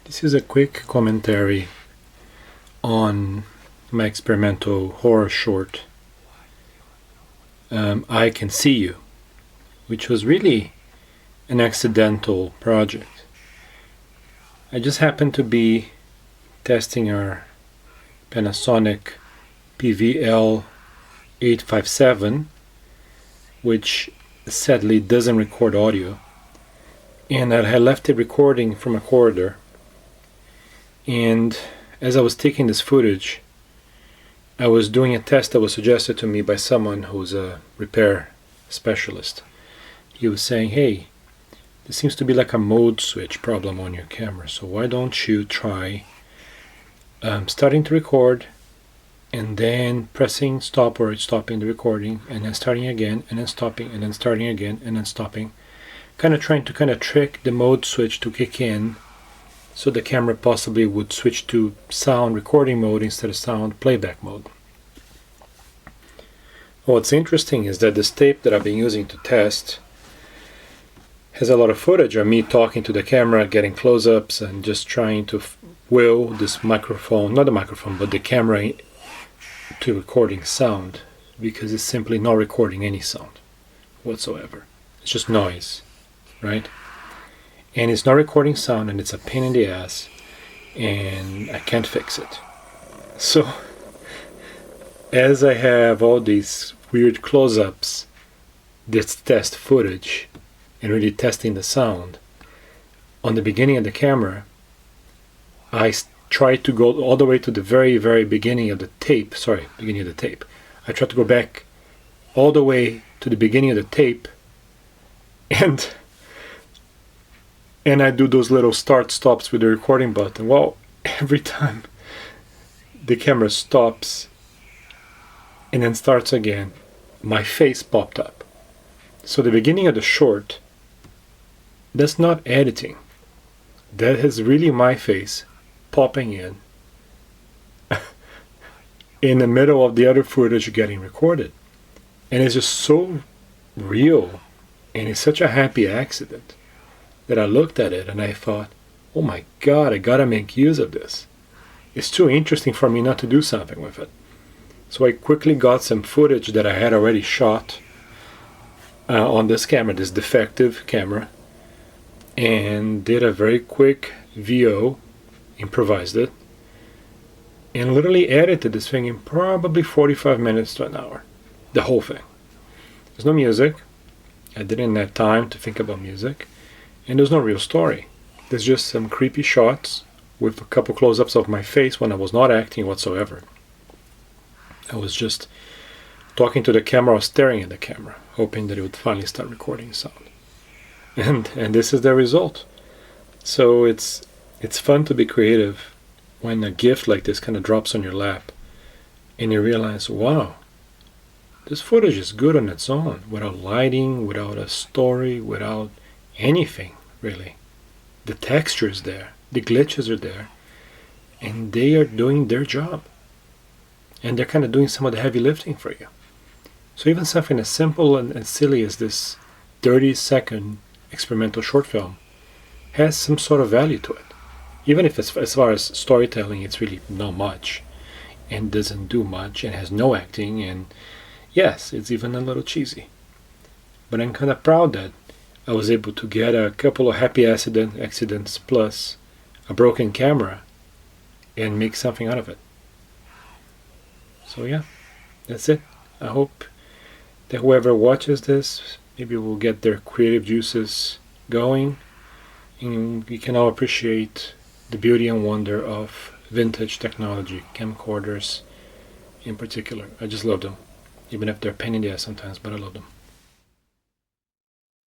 This is a quick commentary on my experimental horror short, I Can See You, which was really an accidental project. I just happened to be testing our Panasonic PVL 857, which sadly doesn't record audio, and I had left it recording from a corridor. And as I was taking this footage, I was doing a test that was suggested to me by someone who's a repair specialist. He was saying, hey, there seems to be like a mode switch problem on your camera, so why don't you try starting to record and then pressing stop or stopping the recording and then starting again and then stopping and then starting again and then stopping, kind of trying to trick the mode switch to kick in so the camera possibly would switch to sound recording mode instead of sound playback mode. What's interesting is that this tape that I've been using to test has a lot of footage of me talking to the camera, getting close-ups, and just trying to will this microphone, not the microphone, but the camera to recording sound, because it's simply not recording any sound whatsoever. It's just noise, right? And it's not recording sound, and it's a pain in the ass, and I can't fix it. So, as I have all these weird close-ups, this test footage, and really testing the sound, on the beginning of the camera, I tried to go all the way to the very, very beginning of the tape. I tried to go back all the way to the beginning of the tape, and I do those little start stops with the recording button. Well, every time the camera stops and then starts again, my face popped up. So the beginning of the short, that's not editing. That is really my face popping in in the middle of the other footage getting recorded. And it's just so real, and it's such a happy accident that I looked at it and I thought, oh my God, I gotta make use of this. It's too interesting for me not to do something with it. So I quickly got some footage that I had already shot on this camera, this defective camera, and did a very quick VO, improvised it, and literally edited this thing in probably 45 minutes to an hour. The whole thing. There's no music. I didn't have time to think about music. And there's no real story. There's just some creepy shots with a couple close-ups of my face when I was not acting whatsoever. I was just talking to the camera or staring at the camera, hoping that it would finally start recording sound. And this is the result. So it's fun to be creative when a gift like this kind of drops on your lap and you realize, wow, this footage is good on its own, without lighting, without a story, without anything, really. The texture is there, the glitches are there, and they are doing their job. And they're kind of doing some of the heavy lifting for you. So even something as simple and silly as this 30-second experimental short film has some sort of value to it. Even if as far as storytelling, it's really not much, and doesn't do much, and has no acting, and yes, it's even a little cheesy. But I'm kind of proud that I was able to get a couple of happy accidents plus a broken camera and make something out of it. So yeah, that's it. I hope that whoever watches this maybe will get their creative juices going, and we can all appreciate the beauty and wonder of vintage technology, camcorders in particular. I just love them, even if they're a pain in the ass sometimes, but I love them.